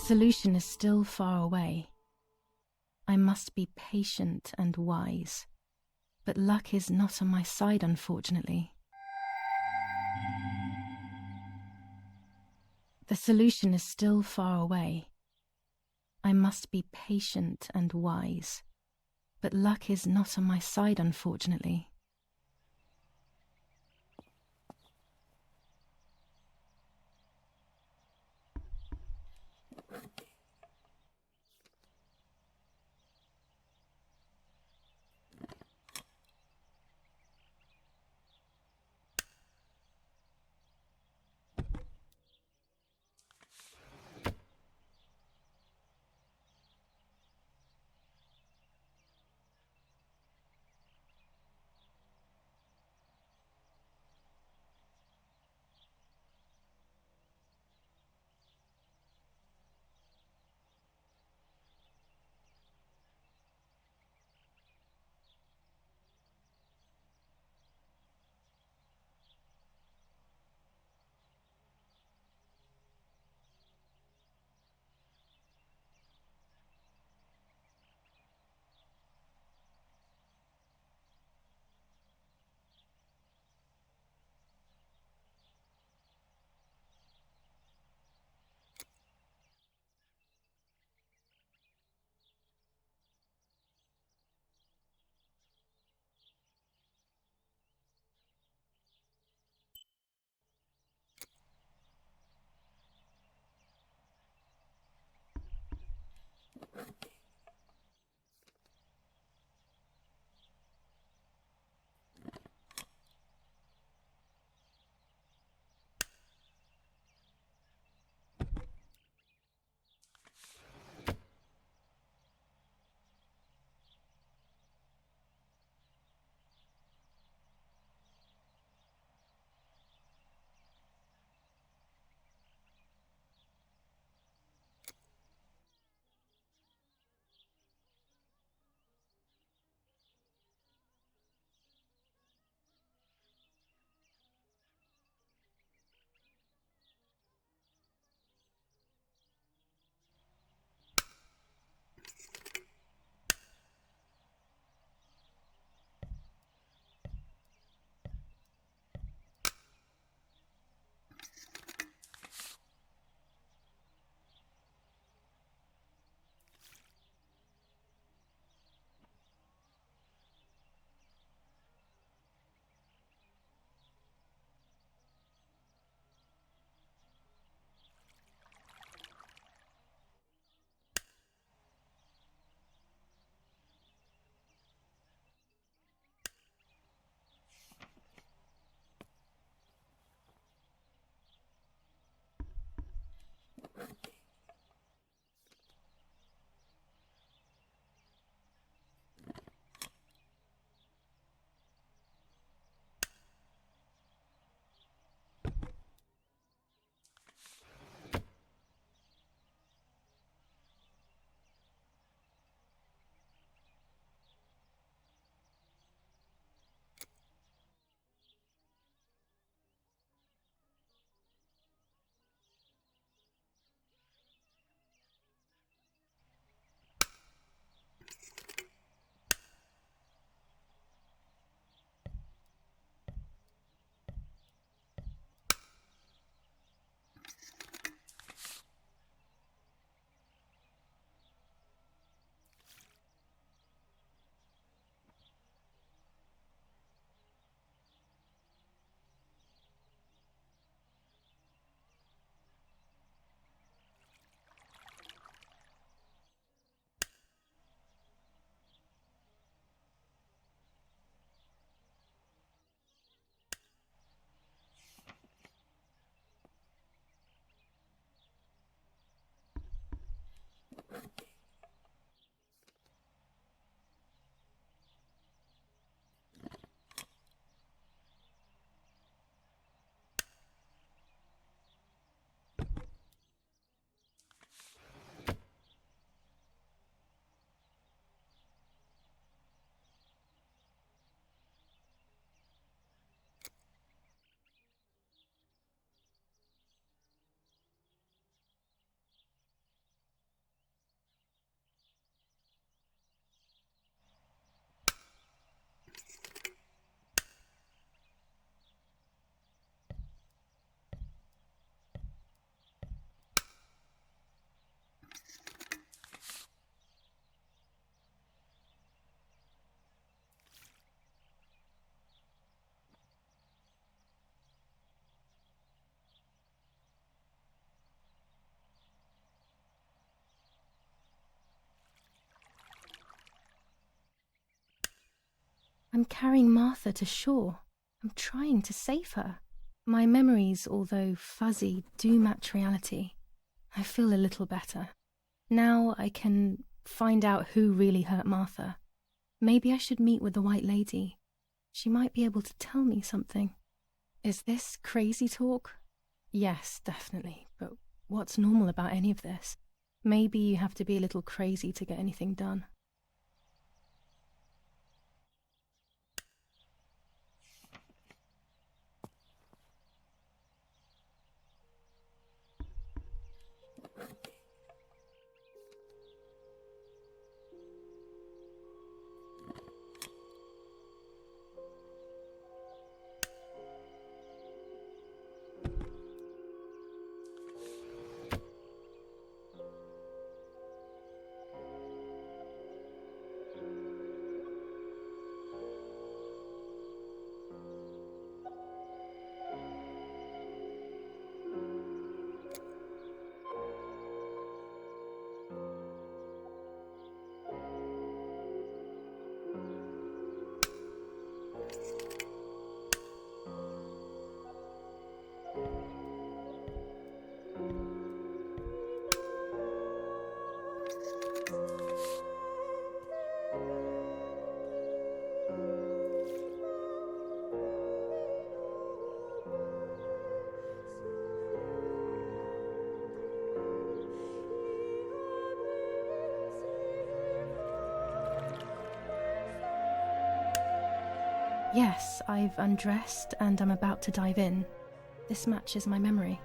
solution is still far away. I must be patient and wise, but luck is not on my side, unfortunately. The solution is still far away. I must be patient and wise, but luck is not on my side, unfortunately. I'm carrying Martha to shore. I'm trying to save her. My memories, although fuzzy, do match reality. I feel a little better. Now I can find out who really hurt Martha. Maybe I should meet with the White Lady. She might be able to tell me something. Is this crazy talk? Yes, definitely. But what's normal about any of this? Maybe you have to be a little crazy to get anything done. Yes, I've undressed and I'm about to dive in. This matches my memory.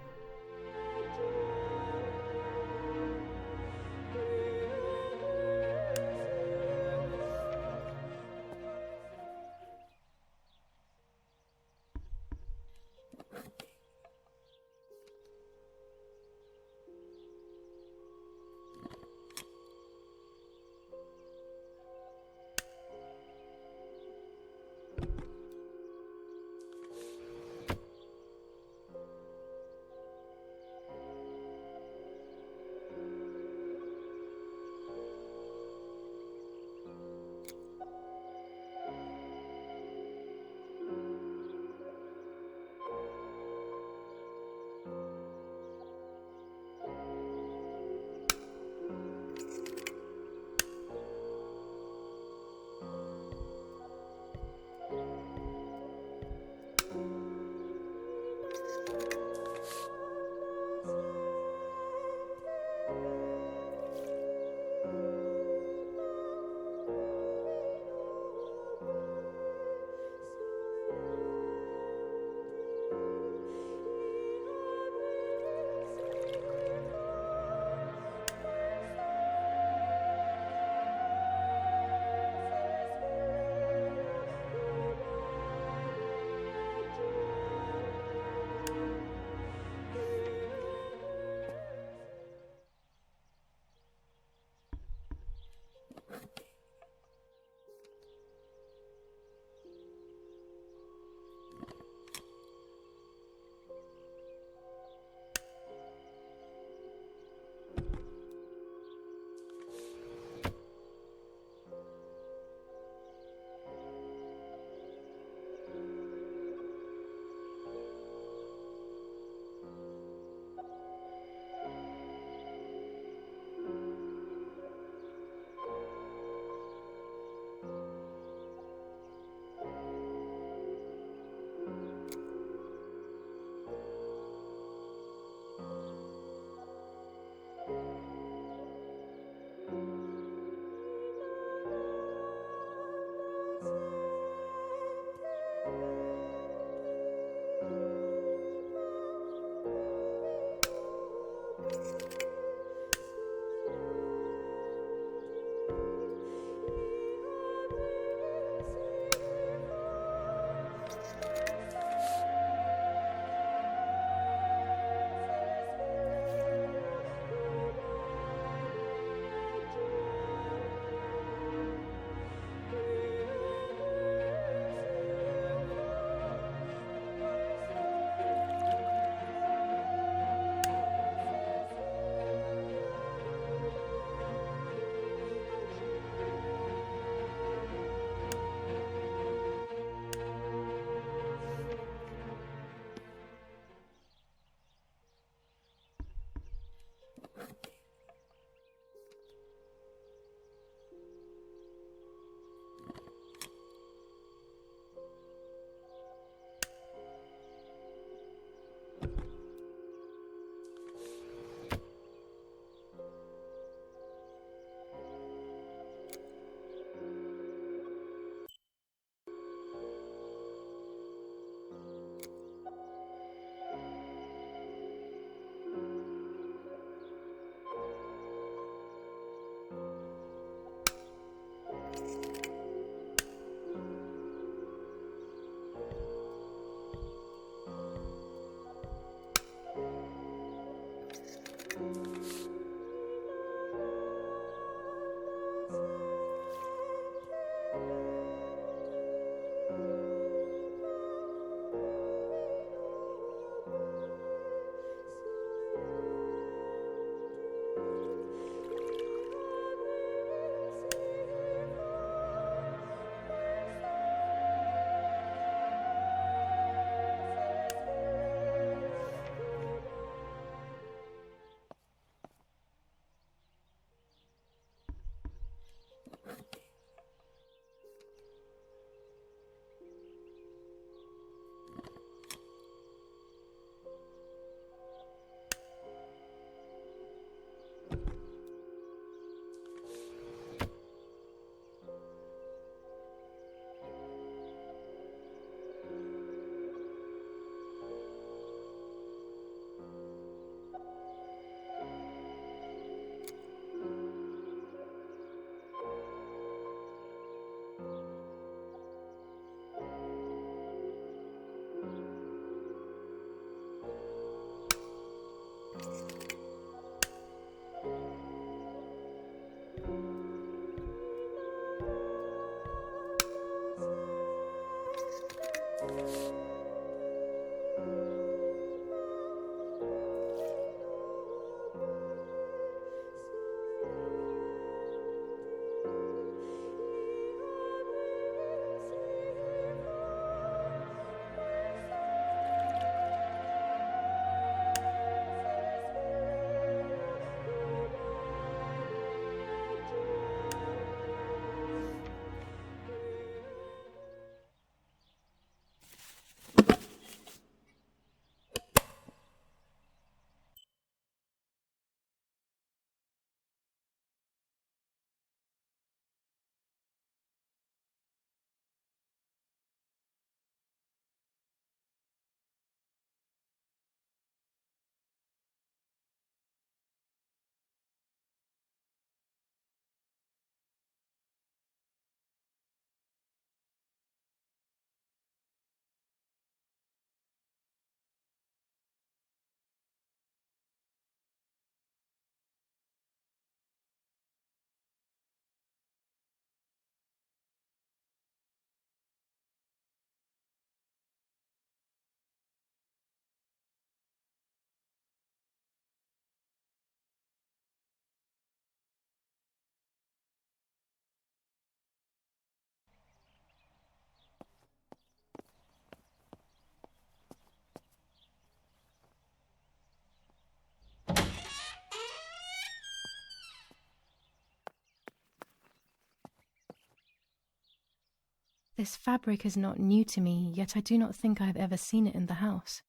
This fabric is not new to me, yet I do not think I have ever seen it in the house.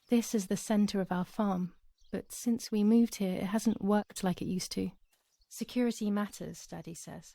This is the centre of our farm, but since we moved here, it hasn't worked like it used to. Security matters, Daddy says.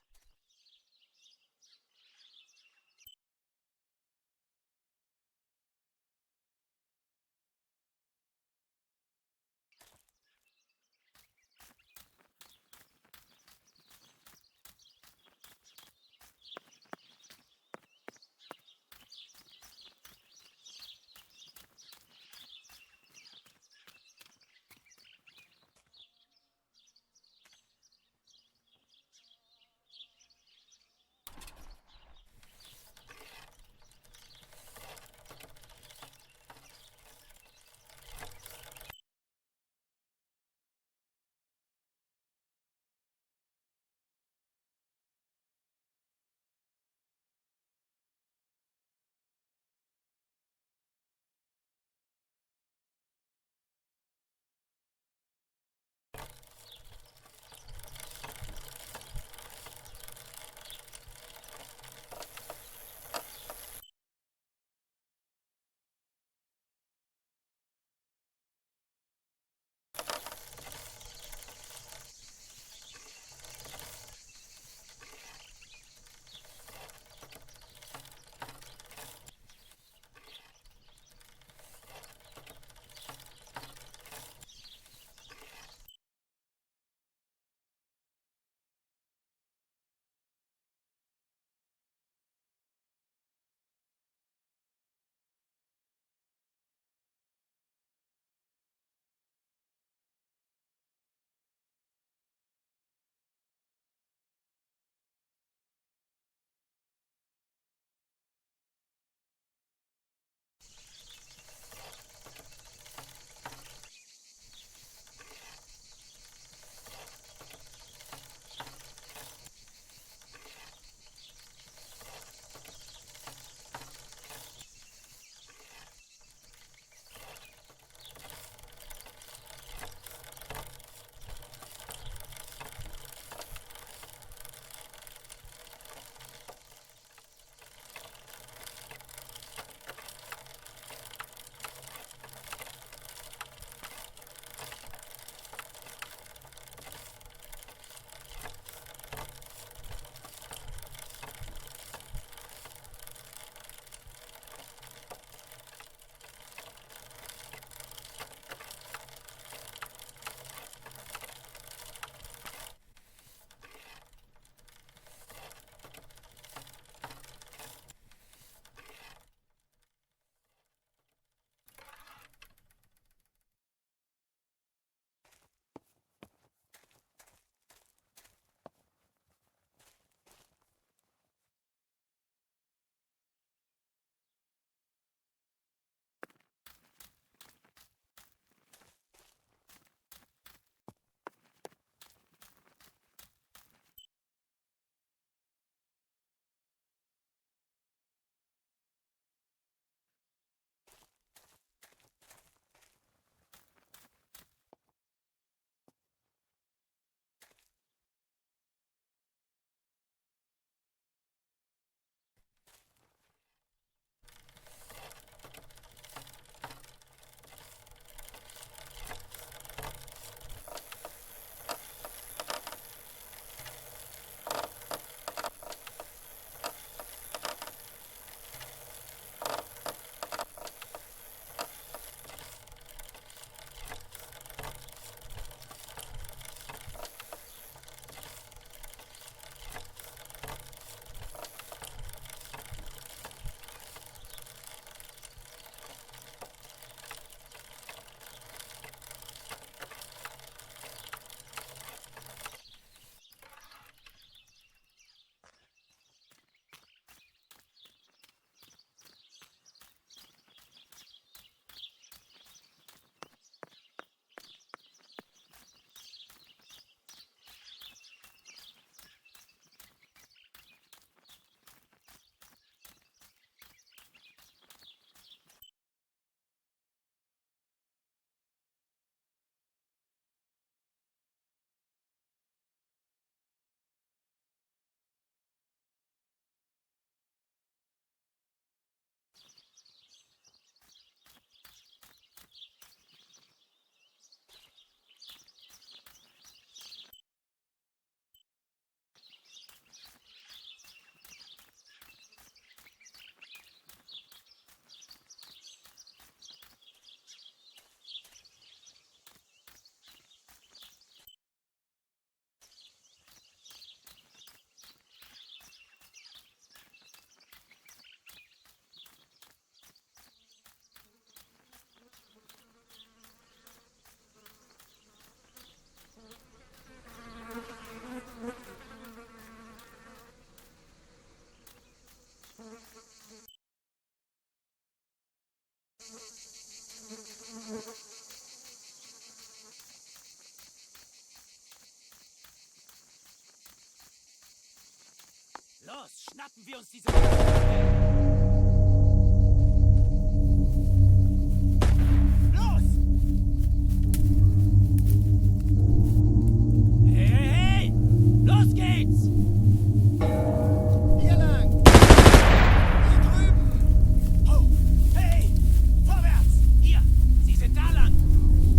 Los, schnappen wir uns diese... Los! Hey, hey, hey! Los geht's! Hier lang! Hier drüben! Oh, hey! Vorwärts! Hier! Sie sind da lang!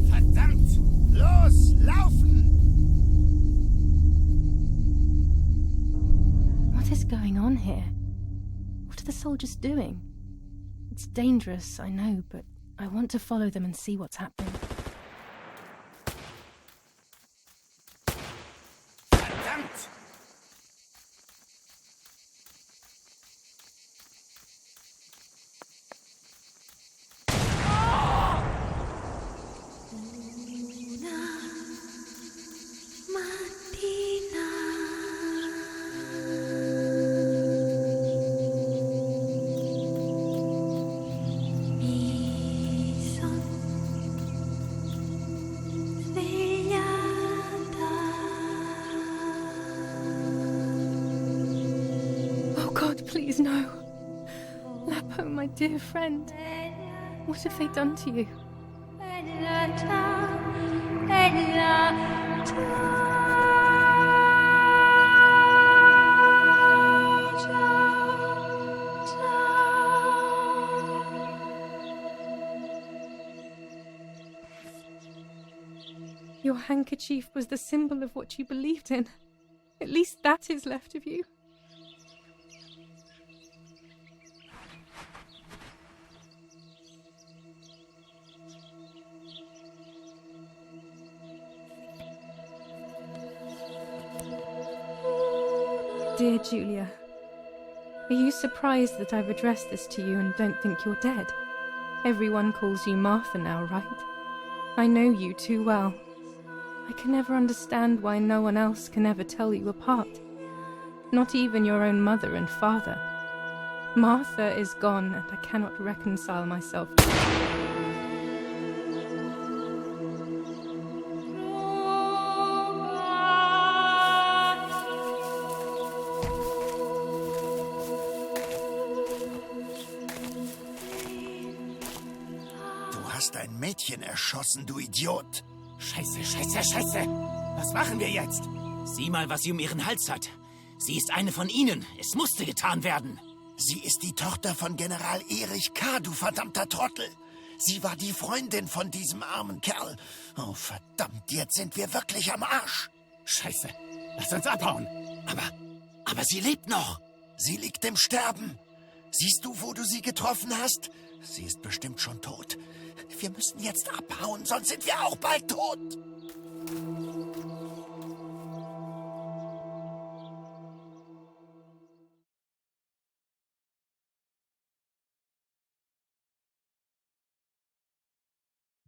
Verdammt! Los, laufen! What is going on here? What are the soldiers doing? It's dangerous, I know, but I want to follow them and see what's happening. Verdammt! Oh God, please no. Lapo, my dear friend. What have they done to you? Your handkerchief was the symbol of what you believed in. At least that is left of you. Dear Julia, are you surprised that I've addressed this to you and don't think you're dead? Everyone calls you Martha now, right? I know you too well. I can never understand why no one else can ever tell you apart. Not even your own mother and father. Martha is gone and I cannot reconcile myself to it. Du hast ein Mädchen erschossen, du Idiot. Scheiße, scheiße, scheiße! Was machen wir jetzt? Sieh mal, was sie um ihren Hals hat. Sie ist eine von ihnen. Es musste getan werden. Sie ist die Tochter von General Erich K., du verdammter Trottel. Sie war die Freundin von diesem armen Kerl. Oh, verdammt, jetzt sind wir wirklich am Arsch. Scheiße, lass uns abhauen. Aber sie lebt noch. Sie liegt im Sterben. Siehst du, wo du sie getroffen hast? Sie ist bestimmt schon tot. Wir müssen jetzt abhauen, sonst sind wir auch bald tot.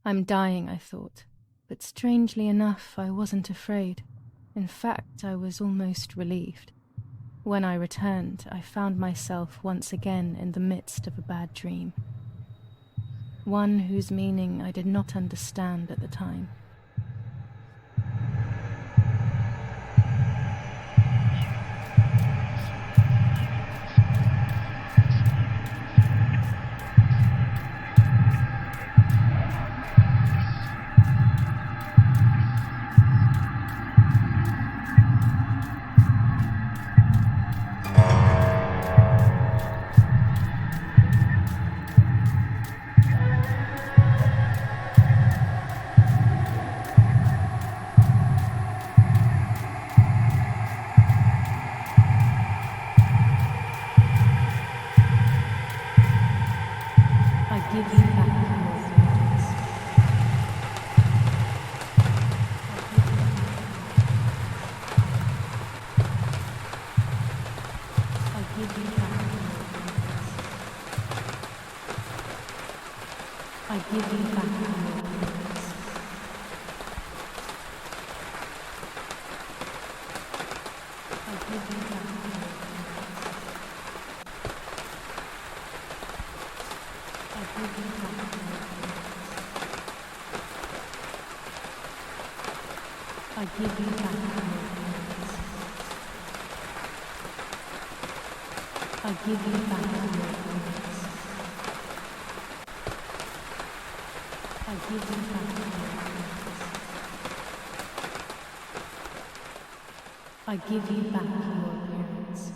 I'm dying, I thought, but strangely enough, I wasn't afraid. In fact, I was almost relieved. When I returned, I found myself once again in the midst of a bad dream. One whose meaning I did not understand at the time. I give you back your words. I give you back your words. I give you back your words. I give you back your words. I give you back your words. I give you back your words. I give you back your appearance.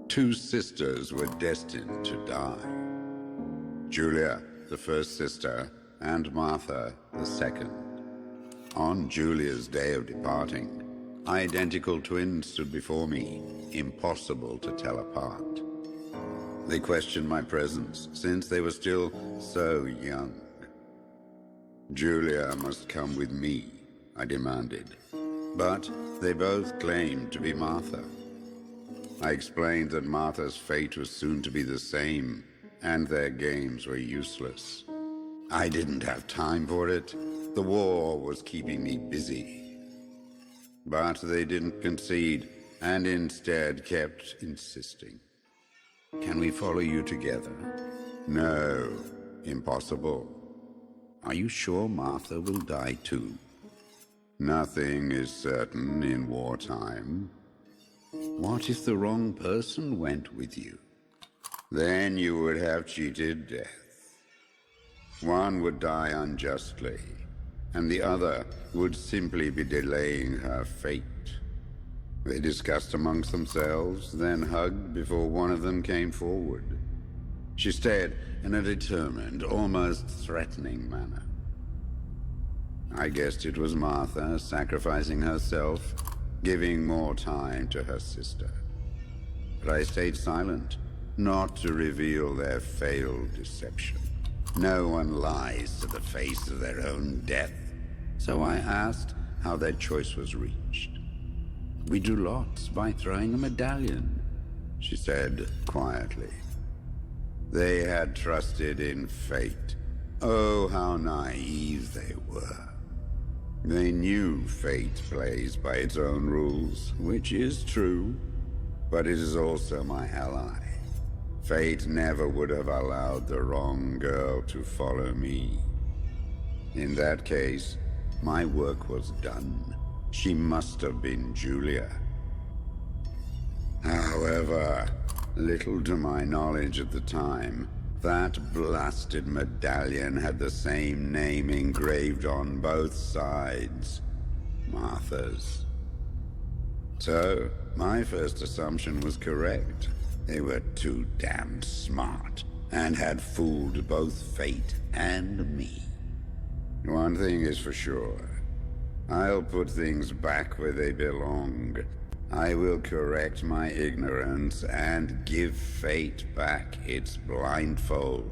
Two sisters were destined to die. Julia, the first sister, and Martha, the second. On Julia's day of departing, identical twins stood before me, impossible to tell apart. They questioned my presence, since they were still so young. Julia must come with me, I demanded, but they both claimed to be Martha. I explained that Martha's fate was soon to be the same, and their games were useless. I didn't have time for it. The war was keeping me busy. But they didn't concede, and instead kept insisting. Can we follow you together? No, impossible. Are you sure Martha will die too? Nothing is certain in wartime. What if the wrong person went with you? Then you would have cheated death. One would die unjustly, and the other would simply be delaying her fate. They discussed amongst themselves, then hugged before one of them came forward. She stared in a determined, almost threatening manner. I guessed it was Martha sacrificing herself, giving more time to her sister. But I stayed silent, not to reveal their failed deception. No one lies to the face of their own death, so I asked how their choice was reached. We drew lots by throwing a medallion, she said quietly. They had trusted in fate. Oh, how naive they were. They knew fate plays by its own rules, which is true, but it is also my ally. Fate never would have allowed the wrong girl to follow me. In that case, my work was done. She must have been Julia. However, little to my knowledge at the time, that blasted medallion had the same name engraved on both sides. Martha's. So, my first assumption was correct. They were too damned smart, and had fooled both fate and me. One thing is for sure. I'll put things back where they belong. I will correct my ignorance and give fate back its blindfold.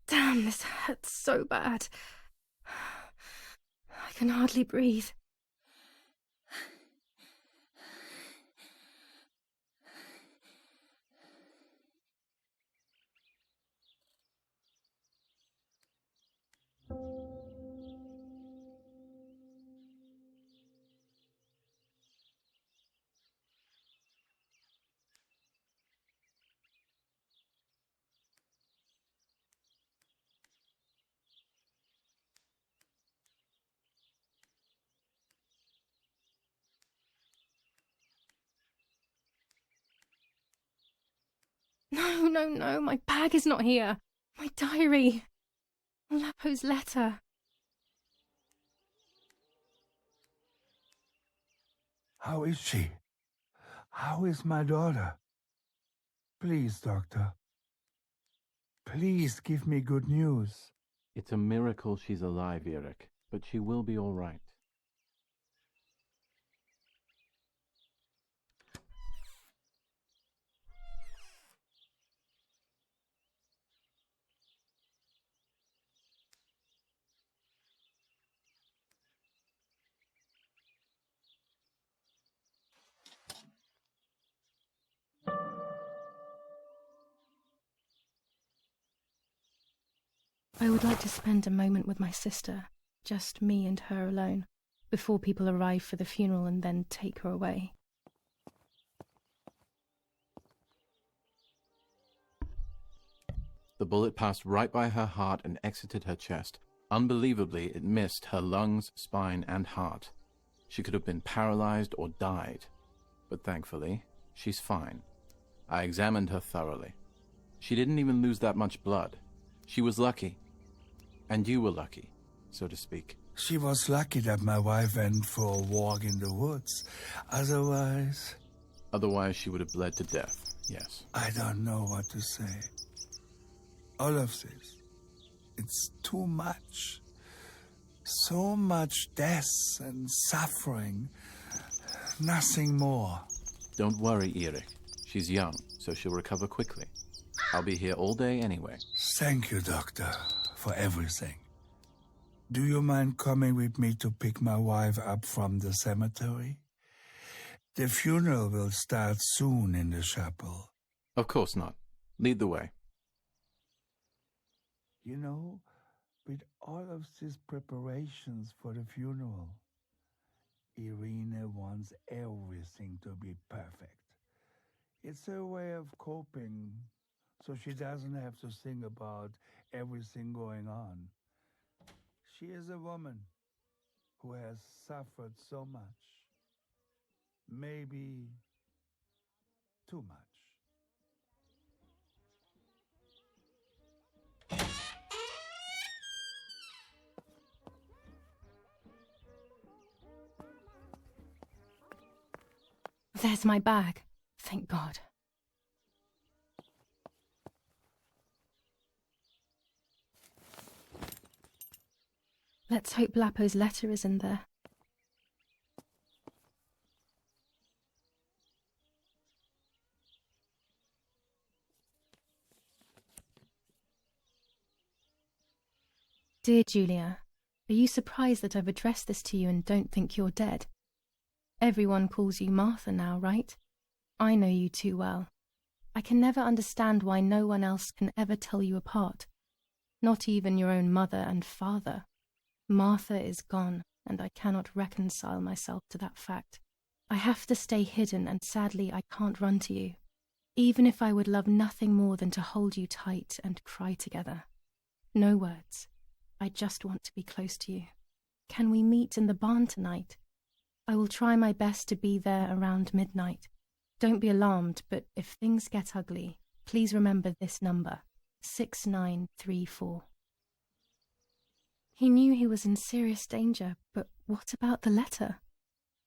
Damn, this hurts so bad. I can hardly breathe. No, no, no, my bag is not here. My diary. Lapo's letter. How is she? How is my daughter? Please, doctor. Please give me good news. It's a miracle she's alive, Eric, but she will be all right. I would like to spend a moment with my sister, just me and her alone, before people arrive for the funeral and then take her away. The bullet passed right by her heart and exited her chest. Unbelievably, it missed her lungs, spine, and heart. She could have been paralyzed or died. But thankfully, she's fine. I examined her thoroughly. She didn't even lose that much blood. She was lucky. And you were lucky, so to speak. She was lucky that my wife went for a walk in the woods. Otherwise, she would have bled to death, yes. I don't know what to say. All of this, it's too much. So much death and suffering. Nothing more. Don't worry, Eric. She's young, so she'll recover quickly. I'll be here all day anyway. Thank you, doctor, for everything. Do you mind coming with me to pick my wife up from the cemetery? The funeral will start soon in the chapel. Of course not. Lead the way. You know, with all of these preparations for the funeral, Irina wants everything to be perfect. It's her way of coping, so she doesn't have to think about everything going on. She is a woman who has suffered so much. Maybe too much. There's my bag. Thank God. Let's hope Lapo's letter is in there. Dear Julia, are you surprised that I've addressed this to you and don't think you're dead? Everyone calls you Martha now, right? I know you too well. I can never understand why no one else can ever tell you apart. Not even your own mother and father. Martha is gone, and I cannot reconcile myself to that fact. I have to stay hidden, and sadly I can't run to you, even if I would love nothing more than to hold you tight and cry together. No words. I just want to be close to you. Can we meet in the barn tonight? I will try my best to be there around midnight. Don't be alarmed, but if things get ugly, please remember this number, 6934. He knew he was in serious danger, but what about the letter?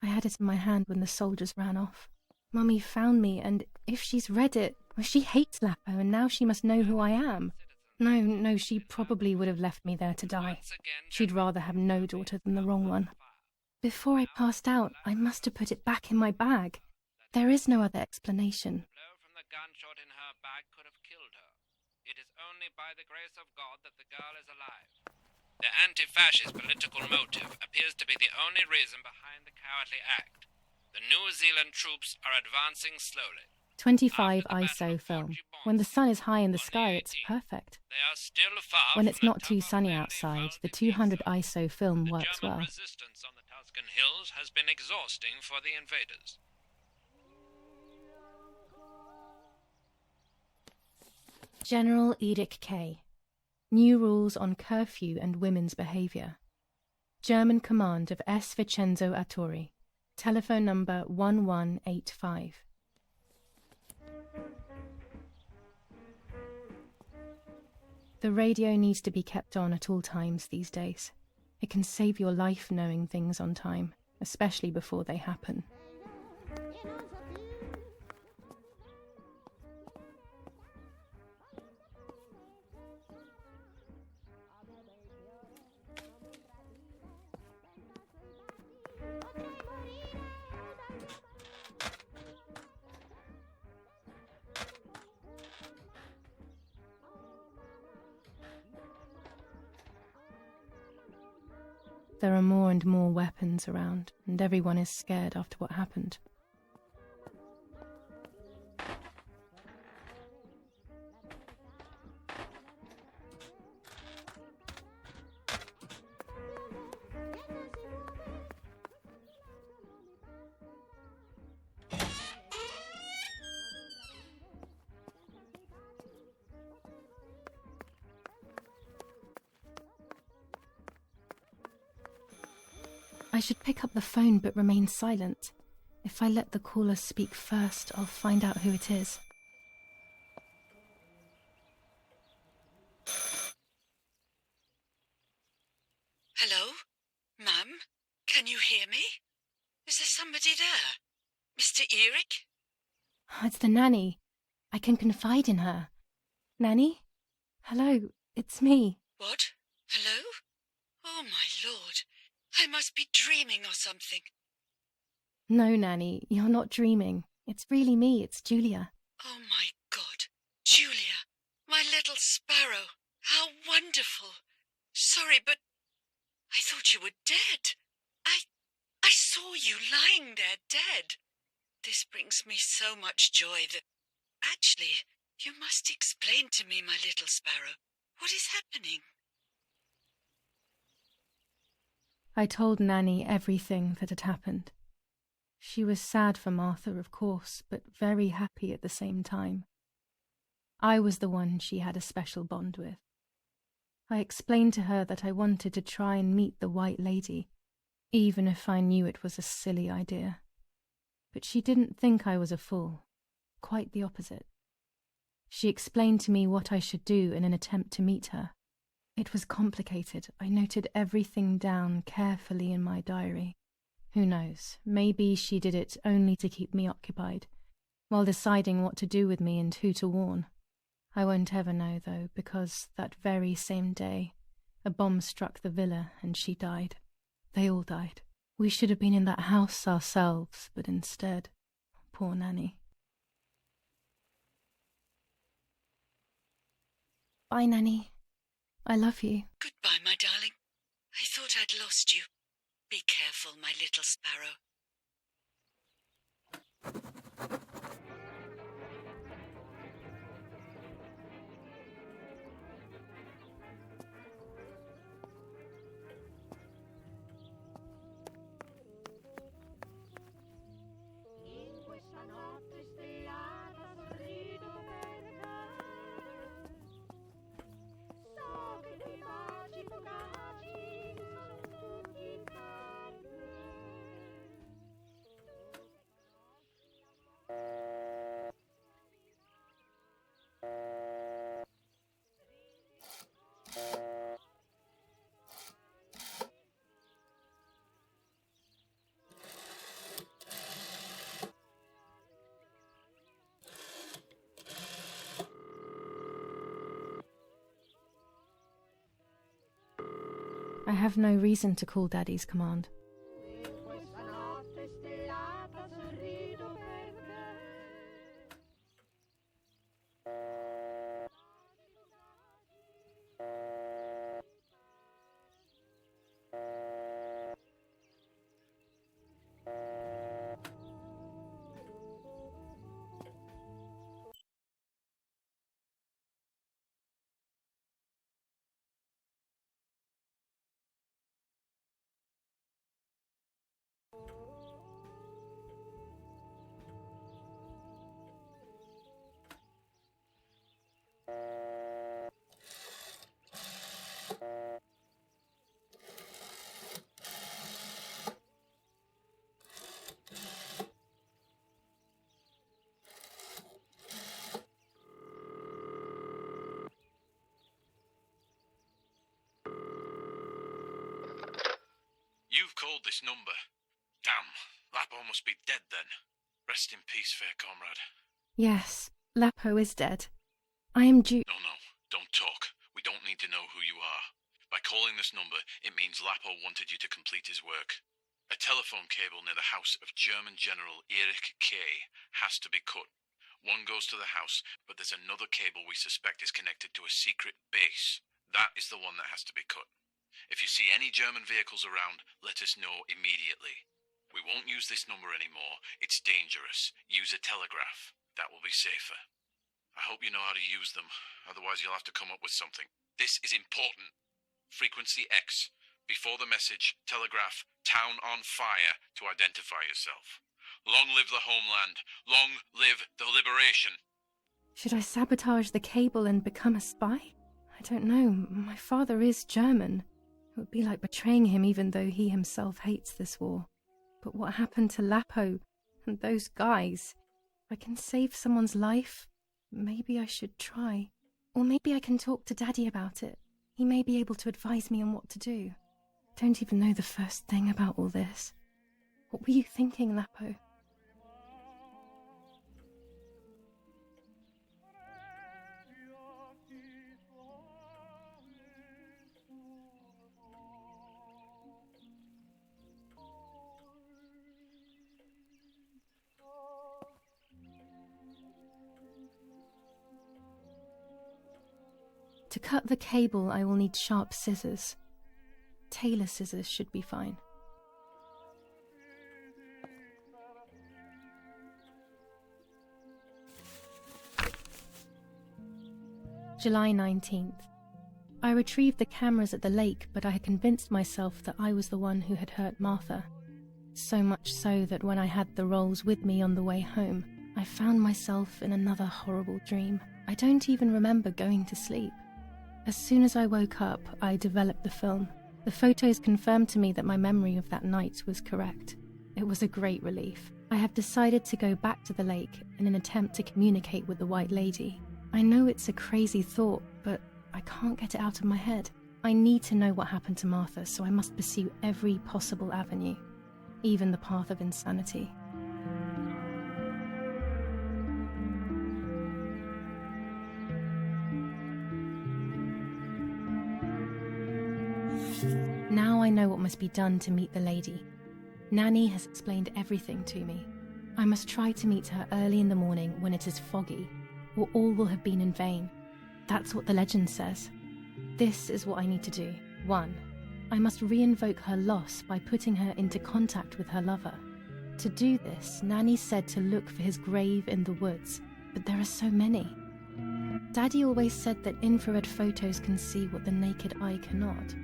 I had it in my hand when the soldiers ran off. Mummy found me, and if she's read it, well, she hates Lapo, and now she must know who I am. No, she probably would have left me there to die. She'd rather have no daughter than the wrong one. Before I passed out, I must have put it back in my bag. There is no other explanation. The blow from the gunshot in her back could have killed her. It is only by the grace of God that the girl is alive. The anti-fascist political motive appears to be the only reason behind the cowardly act. The New Zealand troops are advancing slowly. 25 ISO film. When the sun is high in the sky, it's perfect. They are still far When it's from not the too top of sunny where they outside, found the the 200 Guías. ISO film The works German well. resistance on the Tuscan hills has been exhausting for the invaders. General Edict K. New rules on curfew and women's behaviour. German command of S. Vincenzo Attori. Telephone number 1185. The radio needs to be kept on at all times these days. It can save your life knowing things on time, especially before they happen. There are more and more weapons around, and everyone is scared after what happened. I should pick up the phone but remain silent. If I let the caller speak first, I'll find out who it is. Hello? Ma'am? Can you hear me? Is there somebody there? Mr. Eric? It's the nanny. I can confide in her. Nanny? Hello, it's me. What? Hello? Oh, my lord. I must be dreaming or something. No, Nanny, you're not dreaming. It's really me, it's Julia. Oh, my God. Julia, my little sparrow. How wonderful. Sorry, but I thought you were dead. I saw you lying there dead. This brings me so much joy that... Actually, you must explain to me, my little sparrow. What is happening? I told Nanny everything that had happened. She was sad for Martha, of course, but very happy at the same time. I was the one she had a special bond with. I explained to her that I wanted to try and meet the White Lady, even if I knew it was a silly idea. But she didn't think I was a fool. Quite the opposite. She explained to me what I should do in an attempt to meet her. It was complicated. I noted everything down carefully in my diary. Who knows, maybe she did it only to keep me occupied, while deciding what to do with me and who to warn. I won't ever know, though, because that very same day, a bomb struck the villa and she died. They all died. We should have been in that house ourselves, but instead, poor Nanny. Bye, Nanny. I love you. Goodbye, my darling. I thought I'd lost you. Be careful, my little sparrow. I have no reason to call Daddy's command. this number. Damn, Lapo must be dead then. Rest in peace, fair comrade. Yes, Lapo is dead. I am due... No, don't talk. We don't need to know who you are. By calling this number, it means Lapo wanted you to complete his work. A telephone cable near the house of German General Erich K. has to be cut. One goes to the house, but there's another cable we suspect is connected to a secret base. That is the one that has to be cut. If you see any German vehicles around, let us know immediately. We won't use this number anymore. It's dangerous. Use a telegraph. That will be safer. I hope you know how to use them. Otherwise, you'll have to come up with something. This is important. Frequency X. Before the message, telegraph "Town on fire" to identify yourself. Long live the homeland. Long live the liberation. Should I sabotage the cable and become a spy? I don't know. My father is German. It would be like betraying him even though he himself hates this war. But what happened to Lapo and those guys? If I can save someone's life, maybe I should try. Or maybe I can talk to Daddy about it. He may be able to advise me on what to do. I don't even know the first thing about all this. What were you thinking, Lapo? To cut the cable, I will need sharp scissors. Tailor scissors should be fine. July 19th. I retrieved the cameras at the lake, but I had convinced myself that I was the one who had hurt Martha. So much so that when I had the rolls with me on the way home, I found myself in another horrible dream. I don't even remember going to sleep. As soon as I woke up, I developed the film. The photos confirmed to me that my memory of that night was correct. It was a great relief. I have decided to go back to the lake in an attempt to communicate with the White Lady. I know it's a crazy thought, but I can't get it out of my head. I need to know what happened to Martha, so I must pursue every possible avenue, even the path of insanity. Now I know what must be done to meet the lady. Nanny has explained everything to me. I must try to meet her early in the morning when it is foggy, or all will have been in vain. That's what the legend says. This is what I need to do. 1. I must re-invoke her loss by putting her into contact with her lover. To do this, Nanny said to look for his grave in the woods, but there are so many. Daddy always said that infrared photos can see what the naked eye cannot.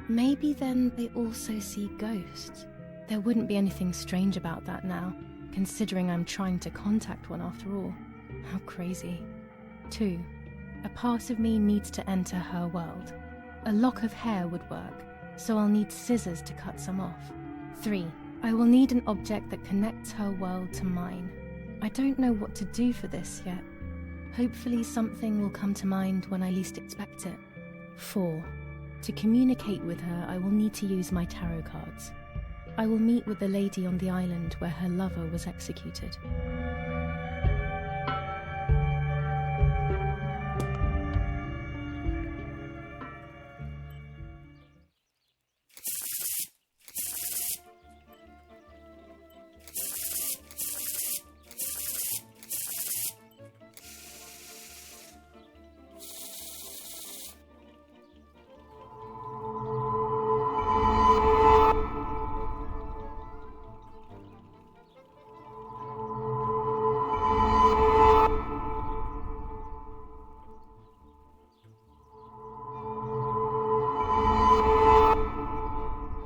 Maybe then they also see ghosts. There wouldn't be anything strange about that now, considering I'm trying to contact one after all. How crazy. 2. A part of me needs to enter her world. A lock of hair would work, so I'll need scissors to cut some off. 3. I will need an object that connects her world to mine. I don't know what to do for this yet. Hopefully something will come to mind when I least expect it. 4. To communicate with her, I will need to use my tarot cards. I will meet with the lady on the island where her lover was executed.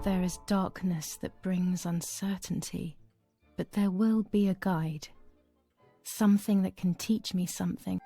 There is darkness that brings uncertainty, but there will be a guide. Something that can teach me something.